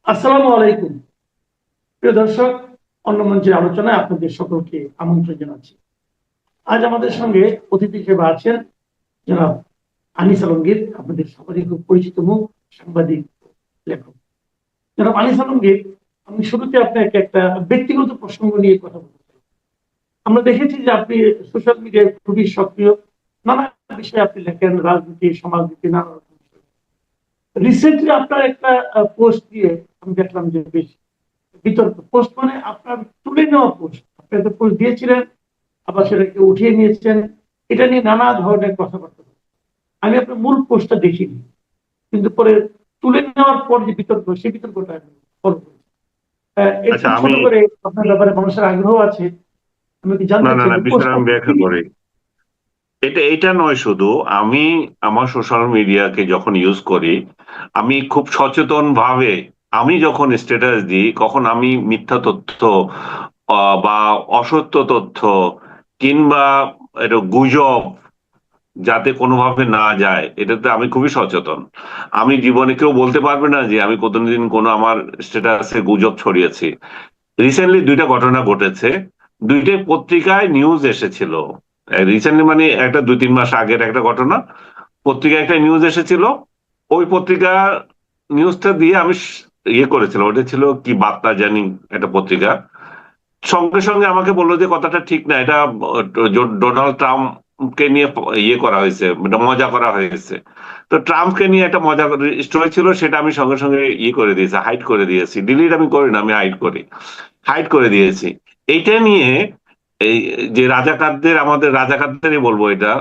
আসসালামু আলাইকুম। প্রিয় দর্শক, অন্য মঞ্চের আলোচনায় আপনাদের সকলকে আমন্ত্রণ জানাচ্ছি। আজ আমাদের সঙ্গে অতিথি হিসেবে আছেন জনাব আনিস আলমগীর, আপনাদের সবারই খুব পরিচিত মুখ, সাংবাদিক, লেখক। জনাব আনিস আলমগীর, আমি শুরুতে আপনাকে একটা ব্যক্তিগত প্রসঙ্গ নিয়ে কথা বলতে চাই। আমরা দেখেছি যে আপনি সোশ্যাল মিডিয়ায় খুবই সক্রিয়, নানা বিষয়ে আপনি লেখেন, রাজনীতি, সমাজনীতি, নানা রকম বিষয়। রিসেন্টলি আপনার একটা পোস্ট দিয়ে আমি দেখলাম যে বেশ বিতর্ক পোস্ট, মানে আপনার তুলে নেওয়া পোস্ট, আপনি একটা পোস্ট দিয়েছিলেন, আবার সেটাকে উঠিয়ে নিয়েছেন, এটা নিয়ে নানা ধরনের কথাবার্তা। আমি আপনার মূল পোস্টটা দেখিনি, কিন্তু পরে তুলে নেওয়ার পর যে বিতর্ক, সেই বিতর্কটা আমি ফলো করেছি। একটু আচ্ছা, ছোট আমি করে আপনার ব্যাপারে মানুষের আগ্রহ আছে, আমি কি না জানতে না চাই না যে বিষয়টা পোস্টটা আমি ব্যাখ্যা কি? করি। এটা নয় শুধু, আমি আমার সোশ্যাল মিডিয়াকে যখন ইউজ করি, আমি খুব সচেতন ভাবে, আমি যখন স্ট্যাটাস দিই কখন আমি মিথ্যা তথ্য বা অসত্য তথ্য কিংবা এটা গুজব যাতে কোনোভাবে না যায়, এটাতে আমি খুবই সচেতন। আমি জীবনে কেউ বলতে পারবে না যে আমি কোনদিন কোনো আমার স্ট্যাটাসে গুজব ছড়িয়েছি। রিসেন্টলি দুইটা ঘটনা ঘটেছে, দুইটাই পত্রিকায় নিউজ এসেছিল। রিসেন্টলি মানে একটা 2-3 মাস আগের একটা ঘটনা, পত্রিকায় একটা নিউজ এসেছিল। ওই পত্রিকা নিউজটা দিয়ে আমি ইয়ে করেছিলাম, ওটা ছিল কি বার্তা জানি, একটা পত্রিকা। সঙ্গে সঙ্গে আমাকে বললো যে কথাটা ঠিক না, এটা ডোনাল্ড ট্রাম্পকে নিয়ে ইয়ে করা হয়েছে, এটা মজা করা হয়েছে। তো ট্রাম্পকে নিয়ে একটা মজা স্টোরি ছিল, সেটা আমি সঙ্গে সঙ্গে ইয়ে করে দিয়েছি, হাইড করে দিয়েছি। ডিলিট আমি করি না, আমি হাইড করি, হাইড করে দিয়েছি। এইটা নিয়ে এই যে রাজাকারদের, আমাদের রাজাকারদেরই বলবো এটা,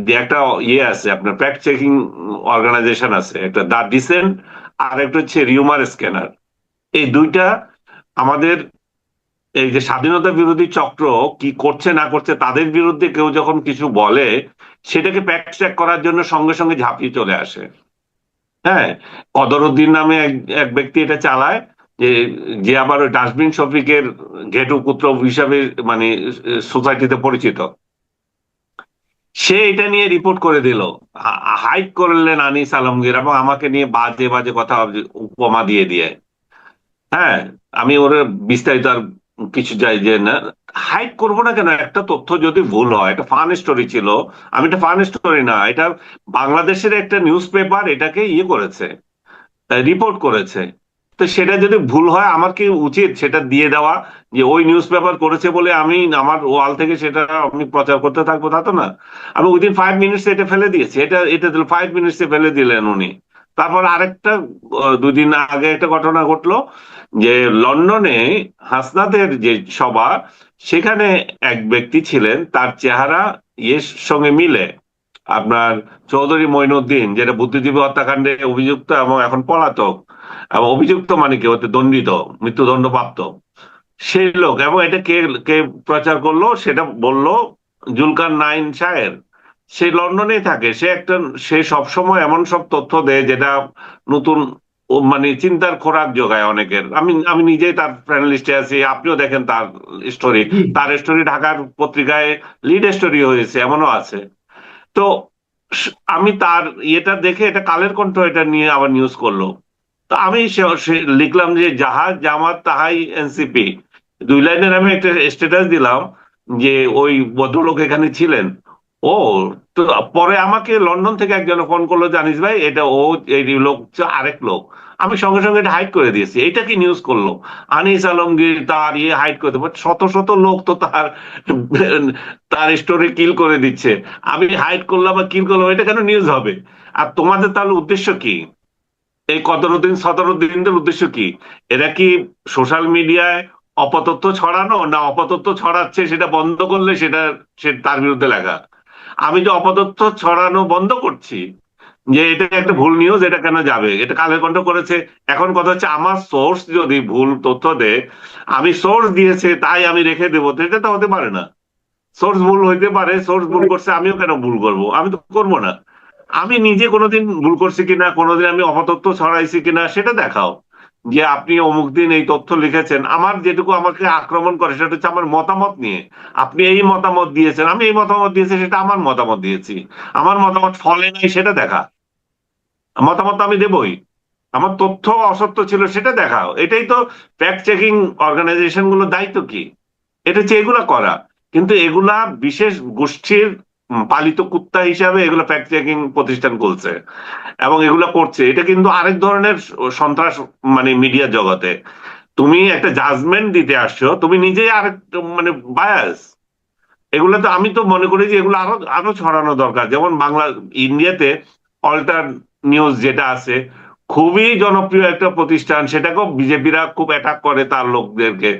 যে একটা ইয়ে আছে আপনার ফ্যাক্ট চেকিং অর্গানাইজেশন আছে, একটা দা ডিসেন্ট আর একটা হচ্ছে রিউমার স্ক্যানার। এই দুইটা আমাদের এই যে স্বাধীনতা বিরোধী চক্র কি করছে না করছে, তাদের বিরুদ্ধে কেউ যখন কিছু বলে, সেটাকে ফ্যাক্ট চেক করার জন্য সঙ্গে সঙ্গে ঝাঁপিয়ে চলে আসে। হ্যাঁ, কদরউদ্দিন নামে এক এক ব্যক্তি এটা চালায়, যে যে আবার ওই ডাস্টবিন শফিকের ঘেটু পুত্র হিসাবে মানে সোসাইটিতে পরিচিত। সে এটা নিয়ে রিপোর্ট করে দিল, হাইড করলেন আনিস আলমগীর, এবং আমাকে নিয়ে বাজে বাজে কথা উপমা দিয়ে দিয়ে। হ্যাঁ, আমি ওর বিস্তারিত আর কিছু যাই যে না, হাইড করবো না কেন? একটা তথ্য যদি ভুল হয়, একটা ফান স্টোরি ছিল, আমি এটা ফান স্টোরি না, এটা বাংলাদেশের একটা নিউজ পেপার এটাকে ইয়ে করেছে, রিপোর্ট করেছে। তো সেটা যদি ভুল হয়, আমার কি উচিত সেটা দিয়ে দেওয়া, যে ওই নিউজ পেপার করেছে বলে আমি আমার ওয়াল থেকে সেটা আমি প্রচার করতে থাকবো? তা তো না। আমি উইদিন 5 মিনিটস এটা ফেলে দিয়েছি, এটা এটা 5 মিনিটসে ফেলে দিলেন উনি। তারপর আরেকটা 2 দিন আগে একটা ঘটনা ঘটলো, যে লন্ডনে হাসনাতের যে সভা, সেখানে এক ব্যক্তি ছিলেন, তার চেহারা ইয়ের সঙ্গে মিলে, আপনার চৌধুরী মঈনুদ্দিন, যেটা বুদ্ধিজীবী হত্যাকাণ্ডে অভিযুক্ত এবং এখন পলাতক, এবং অভিযুক্ত মানে কি, হতে দণ্ডিত, মৃত্যুদণ্ড প্রাপ্ত সেই লোক। এবং এটা কে কে প্রচার করলো সেটা বললো জুলকার নাইন শাহের। সে লন্ডনেই থাকে, সে সবসময় এমন সব তথ্য দেয় যেটা নতুন মানে চিন্তার খোরাক যোগায় অনেকের। আমি আমি নিজেই তার ফ্রেন্ড লিস্টে আছি, আপনিও দেখেন তার স্টোরি। জি। তার স্টোরি ঢাকার পত্রিকায় লিড স্টোরি হয়েছে, এমনও আছে। তো আমি তার ইয়েটা দেখে, এটা কালের কণ্ঠ এটা নিয়ে আবার নিউজ করলো। তো আমি লিখলাম যে যাহা জামাত তাহাই এনসিপি, 2 লাইনের আমি একটা স্ট্যাটাস দিলাম যে ওই ভদ্রলোক এখানে ছিলেন। ও, তো পরে আমাকে লন্ডন থেকে একজন ফোন করলো, জানিস ভাই এটা ও, এই লোক আরেক লোক। আমি সঙ্গে সঙ্গে এটা হাইড করে দিয়েছি। এটা কি নিউজ করলো? আনিস আলমগীর তার ইয়ে হাইড করে দেবো, শত শত লোক তো তার তার স্টোরি কিল করে দিচ্ছে। আমি হাইড করলাম বা কিল করলাম, এটা কেন নিউজ হবে? আর তোমাদের তাহলে উদ্দেশ্য কি? এই 17 দিনদের উদ্দেশ্য কি? এরা কি সোশ্যাল মিডিয়ায় অপতথ্য ছড়ানো, না অপতথ্য ছড়াচ্ছে সেটা বন্ধ করলে সেটা সে তার বিরুদ্ধে লেখা? আমি যে অপতথ্য ছড়ানো বন্ধ করছি, যে এটা একটা ভুল নিউজ, এটা কেন যাবে? এটা কালের কণ্ঠ করেছে। এখন কথা হচ্ছে, আমার সোর্স যদি ভুল তথ্য দেয়, আমি সোর্স দিয়েছে তাই আমি রেখে দেবো, তো এটা তো হতে পারে না। সোর্স ভুল হইতে পারে, সোর্স ভুল করছে, আমিও কেন ভুল করব? আমি তো করবো না। আমি নিজে কোনোদিন ভুল করছি কিনা, কোনোদিন আমি অপতথ্য ছড়াইছি কিনা সেটা দেখাও। যে আপনি অমুক দিন এই তথ্য লিখেছেন, আমার যেটুকু আমাকে আক্রমণ করে সেটা হচ্ছে আমার মতামত নিয়ে। আপনি এই মতামত দিয়েছেন, আমি এই মতামত দিয়েছি, সেটা আমার মতামত দিয়েছি। আমার মতামত ফলে নাই সেটা দেখা, মতামত আমি দেবই। আমার তথ্য অসত্য ছিল সেটা দেখাও। এটাই তো ফ্যাক্ট চেকিং অর্গানাইজেশন গুলোর দায়িত্ব। কি এটা হচ্ছে এগুলা করা, কিন্তু এগুলা বিশেষ গোষ্ঠীর পালিত কুত্তা হিসাবে এগুলো ফ্যাক্ট চেকিং প্রতিষ্ঠান করছে এবং এগুলা করছে। এটা কিন্তু আরেক ধরনের সন্ত্রাস, মানে মিডিয়া জগতে তুমি একটা জাজমেন্ট দিতে আসছো, তুমি নিজেই আরেক মানে বায়াস। এগুলো তো আমি তো মনে করি যে এগুলো আরো আরো ছড়ানো দরকার। যেমন বাংলা, ইন্ডিয়াতে অল্টার নিউজ যেটা আছে, খুবই জনপ্রিয় একটা প্রতিষ্ঠান, সেটাকেও বিজেপিরা খুব অ্যাটাক করে তার লোকদেরকে।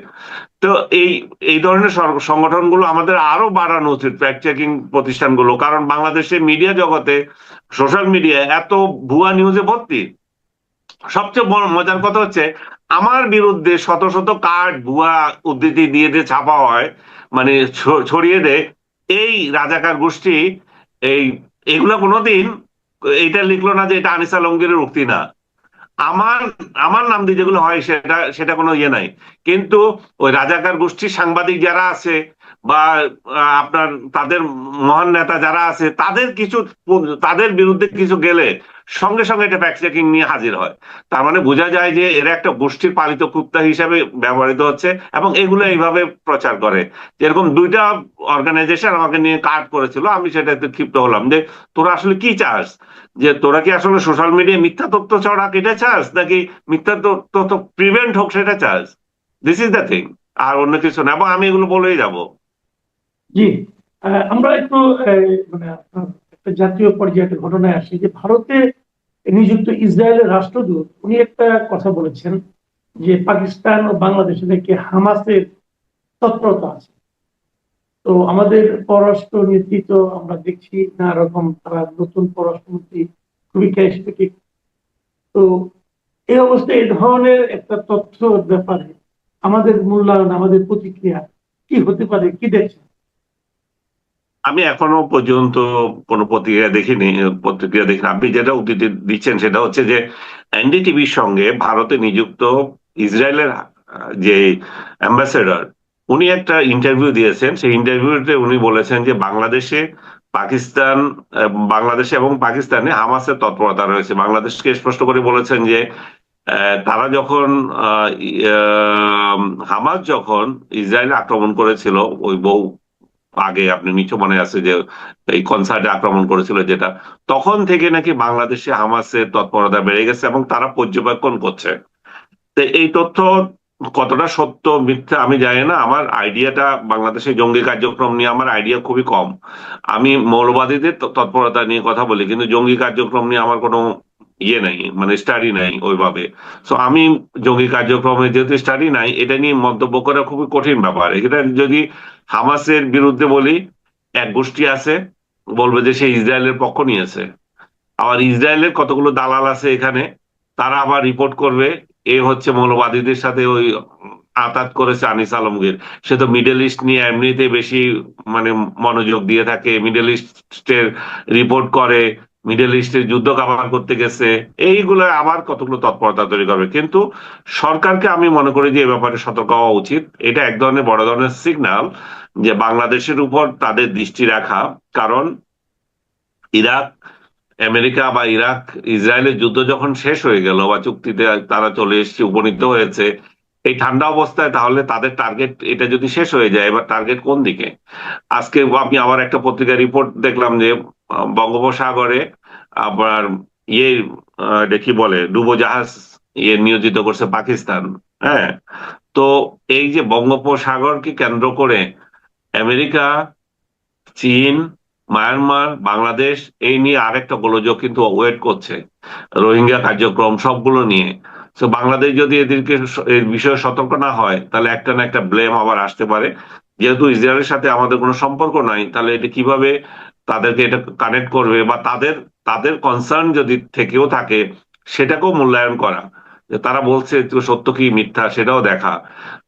তো এই এই ধরনের সংগঠনগুলো আমাদের আরো বাড়ানো উচিত, ফ্যাক্ট চেকিং প্রতিষ্ঠানগুলো। কারণ বাংলাদেশের মিডিয়া জগতে, সোশ্যাল মিডিয়া এত ভুয়া নিউজে ভর্তি। সবচেয়ে বড় মজার কথা হচ্ছে, আমার বিরুদ্ধে শত শত কার্ড ভুয়া উদ্ধৃতি দিয়ে দিয়ে ছাপা হয়, মানে ছড়িয়ে দেয় এই রাজাকার গোষ্ঠী। এই এগুলো কোনোদিন এইটা লিখলো না যে এটা আনিস আলমগীরের উক্তি না। আমার আমার নাম দিয়ে যেগুলো হয় সেটা সেটা কোনো ইয়ে নাই। কিন্তু ওই রাজাকার গোষ্ঠীর সাংবাদিক যারা আছে বা আপনার তাদের মহান নেতা যারা আছে, তাদের কিছু, তাদের বিরুদ্ধে কিছু গেলে সঙ্গে সঙ্গে এটা ফ্যাক্ট চেকিং নিয়ে হাজির হয়। তার মানে বোঝা যায় যে এরা একটা গোষ্ঠীর পালিত কুত্তা হিসাবে ব্যবহৃত হচ্ছে এবং এগুলো এইভাবে প্রচার করে। যেরকম দুইটা অর্গানাইজেশন আমাকে নিয়ে কাট করেছিল, আমি সেটাতে ক্ষিপ্ত হলাম যে তোরা আসলে কি চাস, যে তোরা কি আসলে সোশ্যাল মিডিয়ায় মিথ্যা তথ্য ছড়াক এটা চাস, নাকি মিথ্যা তথ্য প্রিভেন্ট হোক সেটা চাস? দিস ইজ দ্য থিং, আর অন্য কিছু না। এবং আমি এগুলো বলেই যাব। জি, আমরা একটু মানে আপনার একটা জাতীয় পর্যায়ে একটা ঘটনায় আসি যে ভারতে নিযুক্ত ইসরায়েলের রাষ্ট্রদূত উনি একটা কথা বলেছেন যে পাকিস্তান ও বাংলাদেশে নাকি হামাসের তৎপরতা আছে। তো আমাদের পররাষ্ট্র নীতি তো আমরা দেখছি না রকম, তারা নতুন পররাষ্ট্রমন্ত্রী খুবই ক্যারিসমেটিক। তো এই অবস্থায় এই ধরনের একটা তথ্যর ব্যাপারে আমাদের মূল্যায়ন, আমাদের প্রতিক্রিয়া কি হতে পারে, কি দেখছেন? আমি এখনো পর্যন্ত কোনো প্রতিক্রিয়া দেখিনি। আপনি যেটা উদ্ধৃতি দিচ্ছেন সেটা হচ্ছে যে এনডিটিভির সঙ্গে ভারতে নিযুক্ত ইসরায়েলের যে অ্যাম্বাসেডর, উনি একটা ইন্টারভিউ দিয়েছেন। সেই ইন্টারভিউতে উনি বলেছেন যে বাংলাদেশে এবং পাকিস্তানে হামাসের তৎপরতা রয়েছে। বাংলাদেশকে স্পষ্ট করে বলেছেন যে তারা যখন হামাস যখন ইসরায়েল আক্রমণ করেছিল, ওই বহু আগে, আপনি নিশ্চয় মনে আছে যে এই কনসার্টে আক্রমণ করেছিল যেটা, তখন থেকে নাকি বাংলাদেশে হামাসের তৎপরতা বেড়ে গেছে এবং তারা পর্যবেক্ষণ করছে। তো এই তথ্য কতটা সত্য মিথ্যা আমি জানি না। আমার আইডিয়াটা, বাংলাদেশে জঙ্গি কার্যক্রম নিয়ে আমার আইডিয়া খুবই কম। আমি মৌলবাদীদের তৎপরতা নিয়ে কথা বলি, কিন্তু জঙ্গি কার্যক্রম নিয়ে আমার কোনো ইয়ে নাই, মানে স্টাডি নাই ওইভাবে। সো আমি জঙ্গি কার্যক্রমে যেহেতু স্টাডি নাই, এটা নিয়ে মন্তব্য করা খুবই কঠিন ব্যাপার। এটা যদি হামাসের বিরুদ্ধে বলি, এক গোষ্ঠী আছে বলবে যে সে ইসরায়েলের পক্ষ নিয়েছে। আবার ইসরায়েলের কতগুলো দালাল আছে এখানে, তারা আবার রিপোর্ট করবে এ হচ্ছে মৌলবাদীদের সাথে ওই আতাত করেছে আনিস আলমগীর। সে তো মিডল ইস্ট নিয়ে এমনিতে বেশি মানে মনোযোগ দিয়ে থাকে, মিডল ইস্টের রিপোর্ট করে, মিডল ইস্টের যুদ্ধ কাভার করতে গেছে। এইগুলো আবার কতগুলো তৎপরতা তৈরি করবে। কিন্তু সরকারকে আমি মনে করি যে এ ব্যাপারে সতর্ক হওয়া উচিত। এটা এক ধরনের বড় ধরনের সিগন্যাল যে বাংলাদেশের উপর তাদের দৃষ্টি রাখা। কারণ ইরাক, আমেরিকা বা ইরাক ইসরায়েলের যুদ্ধ যখন শেষ হয়ে গেল বা চুক্তিতে তারা চলে এসেছে, উপনীত হয়েছে এই ঠান্ডা অবস্থায়, তাহলে তাদের টার্গেট এটা যদি শেষ হয়ে যায়, এবার টার্গেট কোন দিকে? আজকে আমি আবার একটা পত্রিকা রিপোর্ট দেখলাম যে বঙ্গোপসাগরে আবার ইয়ে এটা কি বলে ডুবোজাহাজ নিয়োজিত করছে পাকিস্তান। হ্যাঁ, তো এই যে বঙ্গোপসাগরকে কেন্দ্র করে আমেরিকা, চীন, মায়ানমার, বাংলাদেশ এই নিয়ে আরেকটা গোলযোগ কিন্তু ওয়েট করছে, রোহিঙ্গা কার্যক্রম সবগুলো নিয়ে। তো বাংলাদেশ যদি এদেরকে এর বিষয়ে সতর্ক না হয়, তাহলে একটা না একটা ব্লেম আবার আসতে পারে। যেহেতু ইসরায়েলের সাথে আমাদের কোনো সম্পর্ক নাই, তাহলে এটা কিভাবে তাদেরকে এটা কানেক্ট করবে, বা তাদের তাদের কনসার্ন যদি থেকেও থাকে সেটাকেও মূল্যায়ন করা, যে তারা বলছে যে সত্য কি মিথ্যা সেটাও দেখা।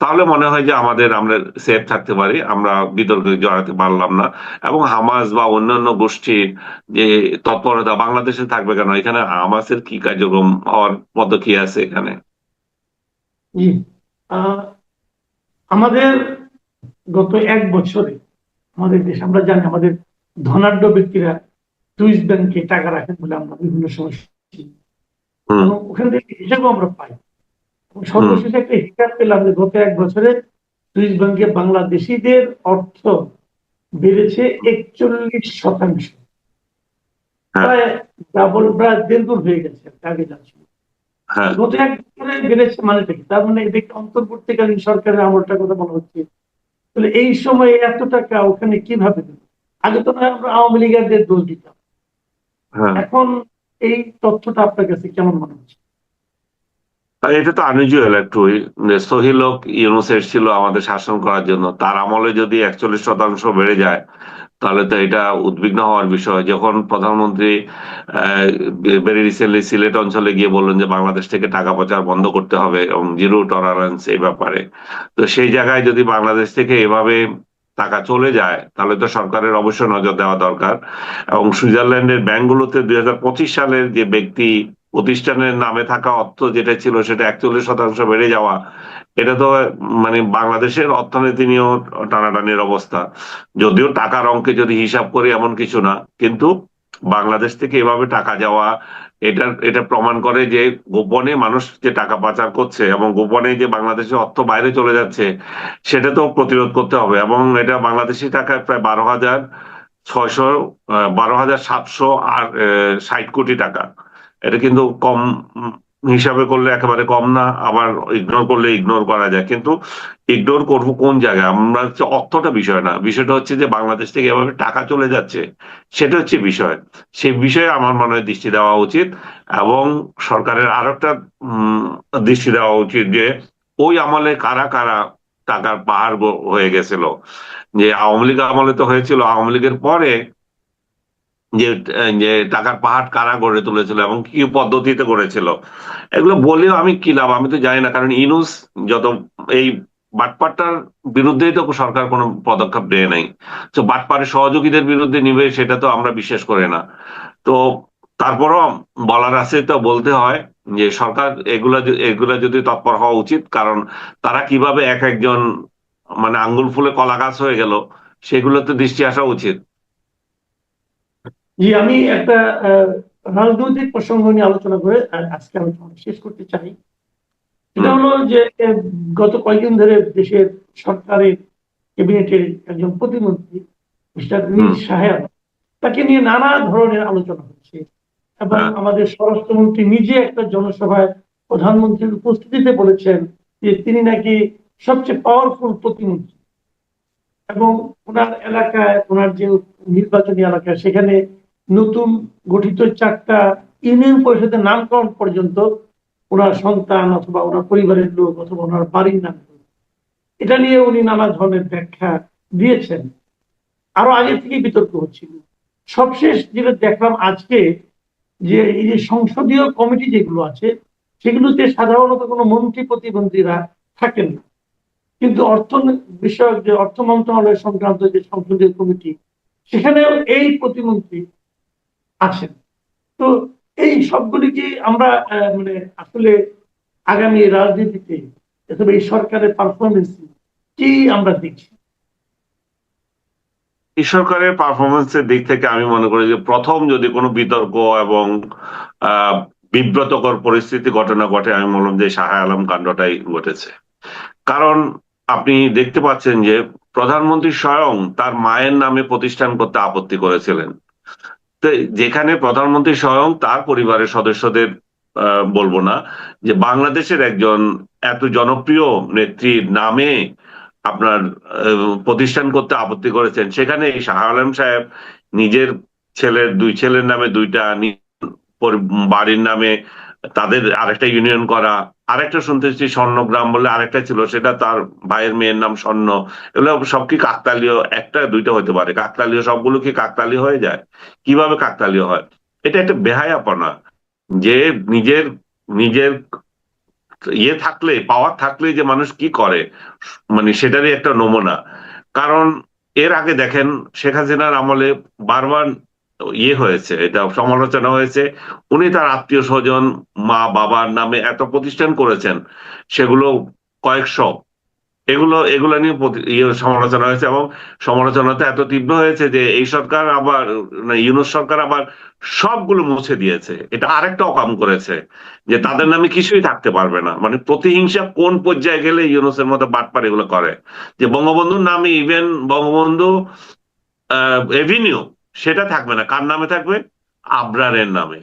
তাহলে মনে হয় যে আমরা সেফ থাকতে পারি, আমরা বিতর্কে জড়াতে পারলাম না। এবং হামাস বা অন্যান্য গোষ্ঠীর যে তৎপরতা বাংলাদেশে থাকবে কেন? এখানে হামাসের কি কার্যক্রম হওয়ার মতো কি আছে এখানে? জি, আহ, আমাদের গত এক বছরে আমাদের দেশ, আমরা জানি আমাদের ধনাঢ্য ব্যক্তিরা সুইস ব্যাংকে টাকা রাখেন বলে আমরা বিভিন্ন সময় শুনছি। হুম। এবং ওখান থেকে হিসাবও আমরা পাই। এবং সর্বশেষ একটা হিসাব পেলাম যে গত 1 বছরে সুইস ব্যাংকে বাংলাদেশিদের অর্থ বেড়েছে 41%। হ্যাঁ। প্রায় ডাবল, প্রায় 1.5 গুণ হয়ে গেছে আগে যা ছিল। হ্যাঁ। গত 1 বছরে বেড়েছে মানেটা কি? তার মানে এটা একটা অন্তর্বর্তীকালীন সরকারের আমলটার কথা বলা হচ্ছে। তাহলে এই সময়ে এত টাকা ওখানে কিভাবে দিল? আগে তো নয় আমরা আওয়ামী লীগারদের দোষ দিতাম। হ্যাঁ। এখন এই তথ্যটা আপনার কাছে কেমন মনে হচ্ছে? আর এটা তো আনইউজুয়াল একটু, যে সহিলোক ইউনূস এসেছিল আমাদের শাসন করার জন্য, তার আমলে যদি 41% বেড়ে যায় তাহলে তো এটা উদ্বিগ্ন হওয়ার বিষয়। যখন প্রধানমন্ত্রী ভেরি রিসেন্টলি সিলেট অঞ্চলে গিয়ে বললেন যে বাংলাদেশ থেকে টাকা পাচার বন্ধ করতে হবে এবং জিরো টলারেন্স এই ব্যাপারে, তো সেই জায়গায় যদি বাংলাদেশ থেকে এভাবে টাকা চলে যায় তাহলে তো সরকারের অবশ্যই নজর দেওয়া দরকার। এবং সুইজারল্যান্ডের ব্যাংকগুলোতে 2025 সালের যে ব্যক্তি প্রতিষ্ঠানের নামে থাকা অর্থ যেটা ছিল সেটা 41% বেড়ে যাওয়া, এটা তো মানে বাংলাদেশের অর্থনীতি নিয়েও টানাটানির অবস্থা। যদিও টাকার অঙ্কে যদি হিসাব করি এমন কিছু না, কিন্তু বাংলাদেশ থেকে এভাবে টাকা যাওয়া, এটা প্রমাণ করে যে গোপনে মানুষ যে টাকা পাচার করছে এবং গোপনে যে বাংলাদেশের অর্থ বাইরে চলে যাচ্ছে, সেটা তো প্রতিরোধ করতে হবে। এবং এটা বাংলাদেশি টাকায় প্রায় 12,760 এটা কিন্তু কম হিসাবে করলে একেবারে কম না, আবার ইগনোর করলে ইগনোর করা যায়। কিন্তু ইগনোর করবো কোন জায়গায়? আমরা হচ্ছে অর্থটা বিষয় না, বিষয়টা হচ্ছে যে বাংলাদেশ থেকে এভাবে টাকা চলে যাচ্ছে, সেটা হচ্ছে বিষয়। সেই বিষয়ে আমার মনে হয় দৃষ্টি দেওয়া উচিত। এবং সরকারের আরো একটা দৃষ্টি দেওয়া উচিত যে ওই আমলে কারা কারা টাকার পাহাড় হয়ে গেছিল। যে আওয়ামী লীগ আমলে তো হয়েছিল, আওয়ামী লীগের পরে যে যে টাকার পাহাড় কারা গড়ে তুলেছিল এবং কি পদ্ধতিতে গড়েছিল, এগুলো বলেও আমি কি লাভ? আমি তো জানি না, কারণ ইনুস যত এই বাটপারটার বিরুদ্ধেই তো সরকার কোনো পদক্ষেপ নেয় নাই। তো বাটপারের সহযোগীদের বিরুদ্ধে নিবে সেটা তো আমরা বিশ্বাস করি না। তো তারপরও বলার আছে, তো বলতে হয় যে সরকার এগুলা যদি তৎপর হওয়া উচিত, কারণ তারা কিভাবে এক একজন মানে আঙ্গুল ফুলে কলা গাছ হয়ে গেল, সেগুলোতে দৃষ্টি আসা উচিত। জি, আমি একটা আহ, রাজনৈতিক প্রসঙ্গ নিয়ে আলোচনা করে আজকে আলোচনা শেষ করতে চাই। সেটা হুম। হলো যে গত কয়েকদিন ধরে দেশের সরকারের ক্যাবিনেটের একজন প্রতিমন্ত্রী মিস্টার মীর হুম। সাহেব, তাকে নিয়ে নানা ধরনের আলোচনা হচ্ছে। এবং হ্যাঁ। আমাদের স্বরাষ্ট্রমন্ত্রী নিজে একটা জনসভায় প্রধানমন্ত্রীর উপস্থিতিতে বলেছেন যে তিনি নাকি সবচেয়ে পাওয়ারফুল প্রতিমন্ত্রী। এবং ওনার এলাকায়, ওনার যে নির্বাচনী এলাকা, সেখানে নতুন গঠিত 4টা ইউনিয়ন পরিষদের নামকরণ পর্যন্ত ওনার সন্তান অথবা ওনার পরিবারের লোক অথবা ওনার বাড়ির নাম। এটা নিয়ে উনি নানা ধরনের ব্যাখ্যা দিয়েছেন। আরো আগে থেকে বিতর্ক হচ্ছিল। সবশেষ যেটা দেখলাম আজকে, যে এই যে সংসদীয় কমিটি যেগুলো আছে সেগুলোতে সাধারণত কোনো মন্ত্রী প্রতিমন্ত্রীরা থাকেন না, কিন্তু অর্থ বিষয়ক যে অর্থ মন্ত্রণালয় সংক্রান্ত যে সংসদীয় কমিটি, সেখানেও এই প্রতিমন্ত্রী আছেন। তো এই সবগুলি কি আমরা মানে আসলে আগামী রাজনীতিতে অথবা এই সরকারের পারফরমেন্স কি আমরা দেখছি? এই সরকারের পারফরমেন্সের দিক থেকে আমি মনে করি যে প্রথম যদি কোনো বিতর্ক এবং আহ বিব্রতকর পরিস্থিতি ঘটনা ঘটে, আমি বললাম যে শাহ আলম কাণ্ডটাই ঘটেছে। কারণ আপনি দেখতে পাচ্ছেন যে প্রধানমন্ত্রী স্বয়ং তার মায়ের নামে প্রতিষ্ঠান করতে আপত্তি করেছিলেন। তো যেখানে প্রধানমন্ত্রী স্বয়ং তার পরিবারের সদস্যদের, বলবো না, যে বাংলাদেশের একজন এত জনপ্রিয় নেত্রীর নামে আপনার প্রতিষ্ঠান করতে আপত্তি করেছেন, সেখানে এই শাহ আলম সাহেব নিজের দুই ছেলের নামে দুইটা, বাড়ির নামে তাদের আরেকটা ইউনিয়ন করা, আরেকটা শুনতেছি স্বর্ণগ্রাম বলে আরেকটা ছিল, সেটা তার ভাইয়ের মেয়ের নাম স্বর্ণ। এগুলো সব কি কাকতালীয়? একটা দুইটা হতে পারে কাকতালীয়, সবগুলো কি কাকতালীয় হয়ে যায়? কিভাবে কাকতালীয় হয়? এটা একটা বেহায়াপনা। যে নিজের নিজের ইয়ে থাকলে, পাওয়ার থাকলে যে মানুষ কি করে, মানে সেটারই একটা নমুনা। কারণ এর আগে দেখেন শেখ হাসিনার আমলে বারবার ইয়ে হয়েছে, এটা সমালোচনা হয়েছে, উনি তার আত্মীয় স্বজন, মা বাবার নামে এত প্রতিষ্ঠান করেছেন, সেগুলো কয়েকশো, এগুলো এগুলো নিয়ে সমালোচনা হয়েছে, এবং সমালোচনাটা এত তীব্র হয়েছে যে এই সরকার আবার, ইউনূস সরকার আবার সবগুলো মুছে দিয়েছে। এটা আরেকটা অকাম করেছে যে তাদের নামে কিছুই থাকতে পারবে না। মানে প্রতিহিংসা কোন পর্যায়ে গেলে ইউনূসের মতো বাটপার এগুলো করে, যে বঙ্গবন্ধুর নামে ইভেন বঙ্গবন্ধু এভিনিউ সেটা থাকবে না, কার নামে থাকবে? আবরারের নামে।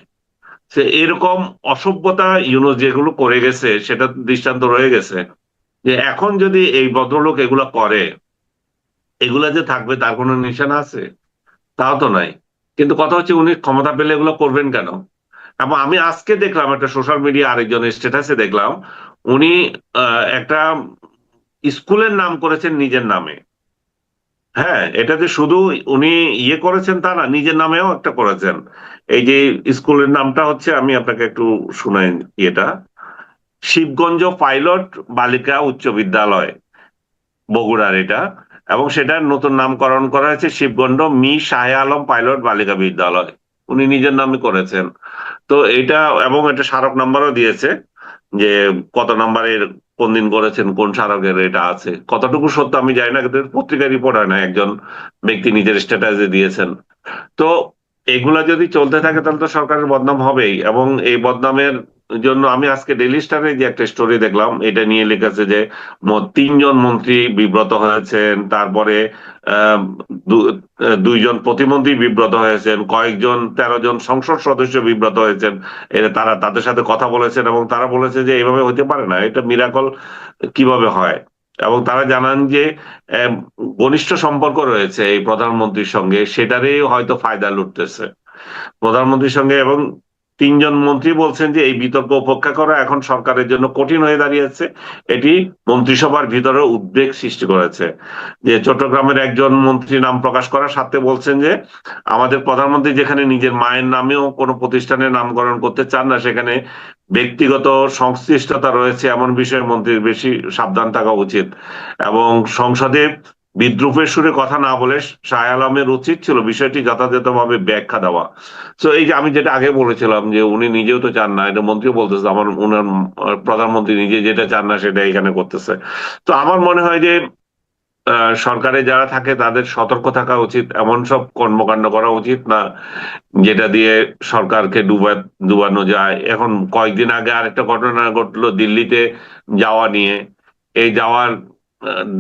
সে এরকম অসভ্যতা ইউনূস যেগুলো করে গেছে সেটা দৃষ্টান্ত রয়ে গেছে, যে এখন যদি এই ভদ্রলোক এগুলা করে, এগুলা যে থাকবে তার কোনো নিশানা আছে? তাও তো নাই। কিন্তু কথা হচ্ছে উনি ক্ষমতা পেলে এগুলো করবেন কেন? এবং আমি আজকে দেখলাম একটা সোশ্যাল মিডিয়া আরেকজনের স্ট্যাটাসে দেখলাম, উনি একটা স্কুলের নাম করেছেন নিজের নামে। হ্যাঁ, এটাতে শুধু উনি ইয়ে করেছেন তা না, নিজের নামেও একটা করেছেন। এই যে স্কুলের নামটা হচ্ছে, আমি আপনাকে একটু শুনাই ইয়েটা, শিবগঞ্জ পাইলট বালিকা উচ্চ বিদ্যালয়, বগুড়ার এটা। এবং সেটার নতুন নামকরণ করা হয়েছে শিবগঞ্জ মি শাহে আলম পাইলট বালিকা বিদ্যালয়। উনি নিজের নামে করেছেন। তো এটা, এবং একটা স্মারক নাম্বারও দিয়েছে, যে কত নাম্বারের কোন দিন করেছেন, কোন স্মারকের এটা আছে। কতটুকু সত্য আমি জানি না, কিন্তু পত্রিকায় রিপোর্ট হয় না, একজন ব্যক্তি নিজের স্ট্যাটাসে দিয়েছেন। তো এগুলা যদি চলতে থাকে তাহলে তো সরকারের বদনাম হবেই। এবং এই বদনামের জন্য আমি আজকে ডেইলি স্টারে যে একটা স্টোরি দেখলাম, এটা নিয়ে লিখেছে যে তিনজন মন্ত্রী বিব্রত হয়েছেন, তারপরে আহ, দুইজন প্রতিমন্ত্রী বিব্রত হয়েছেন, কয়েকজন 13 জন সংসদ সদস্য বিব্রত হয়েছেন। এটা তারা তাদের সাথে কথা বলেছেন, এবং তারা বলেছে যে এইভাবে হতে পারে না, এটা মিরাকল কিভাবে হয়। এবং তারা জানান যে আহ, ঘনিষ্ঠ সম্পর্ক রয়েছে এই প্রধানমন্ত্রীর সঙ্গে, সেটারই হয়তো ফায়দা লুটতেছে প্রধানমন্ত্রীর সঙ্গে। এবং তিনজন মন্ত্রী বলছেন যে এই বিতর্ক উপেক্ষা করা এখন সরকারের জন্য কঠিন হয়ে দাঁড়িয়েছে। এটি মন্ত্রিসভার ভিতরে উদ্বেগ সৃষ্টি করেছে। যে চট্টগ্রামের একজন মন্ত্রী নাম প্রকাশ করার সাথে বলছেন যে আমাদের প্রধানমন্ত্রী যেখানে নিজের মায়ের নামেও কোনো প্রতিষ্ঠানের নামকরণ করতে চান না, সেখানে ব্যক্তিগত সংশ্লিষ্টতা রয়েছে এমন বিষয়ে মন্ত্রীর বেশি সাবধান থাকা উচিত। এবং সংসদে বিদ্রুপের সুরে কথা না বলে শাহ আলমের উচিত ছিল বিষয়টি যথাযথভাবে ব্যাখ্যা দেওয়া। তো এই যে আমি যেটা আগে বলেছিলাম, যে উনি নিজেও তো চান না, এটা মন্ত্রীও বলতেছে, আমার উনার প্রধানমন্ত্রী নিজে যেটা চান না সেটা এখানে করতেছে। তো আমার মনে হয় যে সরকারে যারা থাকে তাদের সতর্ক থাকা উচিত, এমন সব কর্মকাণ্ড করা উচিত না যেটা দিয়ে সরকারকে ডুবানো যায়। এখন কয়েকদিন আগে আরেকটা ঘটনা ঘটলো দিল্লিতে যাওয়া নিয়ে। এই যাওয়ার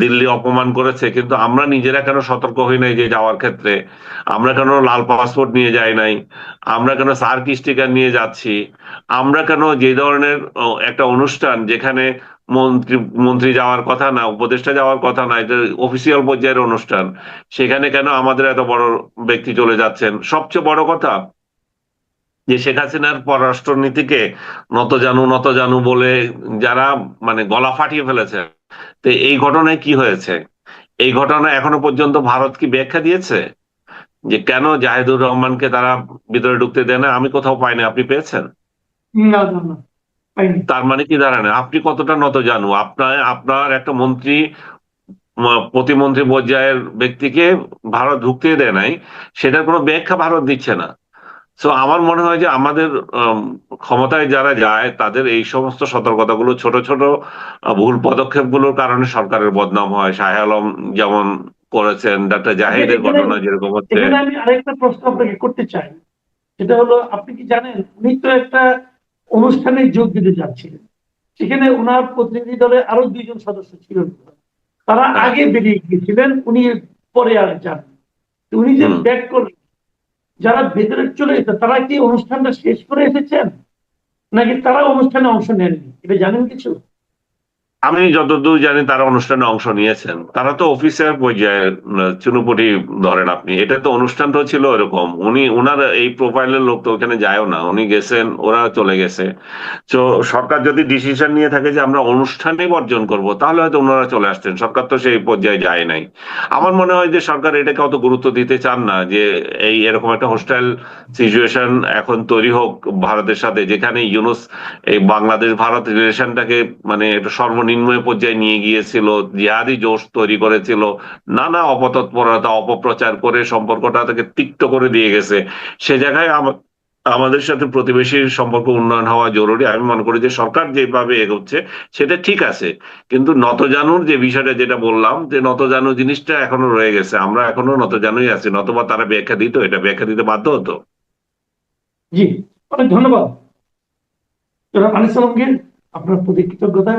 দিল্লি অপমান করেছে, কিন্তু আমরা নিজেরা কেন সতর্ক হই নাই যে যাওয়ার ক্ষেত্রে? আমরা কেন লাল পাসপোর্ট নিয়ে যাই নাই? আমরা কেন সার্ক স্টিকার নিয়ে যাচ্ছি? আমরা কেন যে ধরনের একটা অনুষ্ঠান যেখানে মন্ত্রী মন্ত্রী যাওয়ার কথা না, উপদেষ্টা যাওয়ার কথা না, এটা অফিসিয়াল পর্যায়ের অনুষ্ঠান, সেখানে কেন আমাদের এত বড় ব্যক্তি চলে যাচ্ছেন? সবচেয়ে বড় কথা যে শেখ হাসিনার পররাষ্ট্র নীতিকে নত জানু বলে যারা মানে গলা ফাটিয়ে ফেলেছে। তো এই ঘটনায় কি হয়েছে? এই ঘটনা এখনো পর্যন্ত ভারত কি ব্যাখ্যা দিয়েছে যে কেন জাহিদুর রহমানকে তারা ভিতরে ঢুকতে দেয় না? আমি কোথাও পাইনি, আপনি পেয়েছেন? না না না, পাইনি। তার মানে কি দাঁড়ায়, আপনি কতটা নত জানু? আপনার আপনার একটা মন্ত্রী, প্রতিমন্ত্রী পর্যায়ের ব্যক্তিকে ভারত ঢুকতে দেয় নাই, সেটার কোনো ব্যাখ্যা ভারত দিচ্ছে না। তো আমার মনে হয় যে আমাদের ক্ষমতায় যারা যায় তাদের এই সমস্ত সতর্কতাগুলো, ছোট ছোট ভুল পদক্ষেপগুলোর কারণে সরকারের বদনাম হয়। শাহ আলম যেমন করেছেন, ডাক্তার আচ্ছা, জাহিদের এখানে ঘটনা যেরকম হচ্ছে। এখানে আমি আরেকটা প্রশ্ন আপনাকে করতে চাই। সেটা হলো, আপনি কি জানেন উনি তো একটা অনুষ্ঠানে যোগ দিতে যাচ্ছিলেন, সেখানে ওনার প্রতিনিধি দলে আরো দুইজন সদস্য ছিলেন। তারা হ্যাঁ। আগে বেরিয়ে গিয়েছিলেন, উনি পরে আর যান। উনি যে হুম। ব্যাক করলেন, যারা ভেতরে চলে যেত তারা কি অনুষ্ঠানটা শেষ করে এসেছেন, নাকি তারা অনুষ্ঠানে অংশ নেননি, এটা জানেন কিছু? আমি যতদূর জানি তারা অনুষ্ঠানে অংশ নিয়েছেন। তারা তো অফিসার পর্যায়ে, চুনুপুটি ধরেন আপনি, এটা তো অনুষ্ঠানটা ছিল এরকম। উনি ওনার এই প্রোফাইলের লোক তো ওখানে যায়ও না, উনি গেছেন, ওরা চলে গেছে। তো সরকার যদি ডিসিশন নিয়ে থাকে যে আমরা অনুষ্ঠানে বর্জন করব, তাহলে হয়তো ওনারা চলে আসতেন। সরকার তো সেই পর্যায়ে যায় নাই। আমার মনে হয় যে সরকার এটাকে অত গুরুত্ব দিতে চান না, যে এই এরকম একটা হোস্টাইল সিচুয়েশন এখন তৈরি হোক ভারতের সাথে, যেখানে ইউনুস এই বাংলাদেশ ভারত রিলেশনটাকে মানে একটা সর্বনিম্ন পর্যায়ে নিয়ে গিয়েছিল, জিহাদি জোশ তৈরি করেছিল, নানা অপতৎপরতা অপপ্রচার করে সম্পর্কটা তাকে তিক্ত করে দিয়ে গেছে। সে জায়গায় আমাদের সাথে প্রতিবেশীর সম্পর্ক উন্নয়ন হওয়া জরুরি। আমি মনে করি যে সরকার যেভাবে এগোচ্ছে সেটা ঠিক আছে, কিন্তু নতজানুর যে বিষয়টা যেটা বললাম, যে নতজানু জিনিসটা এখনো রয়ে গেছে, আমরা এখনো নতজানুই আছি, নতবা তারা ব্যাখ্যা দিত, এটা ব্যাখ্যা দিতে বাধ্য হতো। জি, অনেক ধন্যবাদ জনাব আনিস আলমগীর, আপনার প্রতি কৃতজ্ঞতা।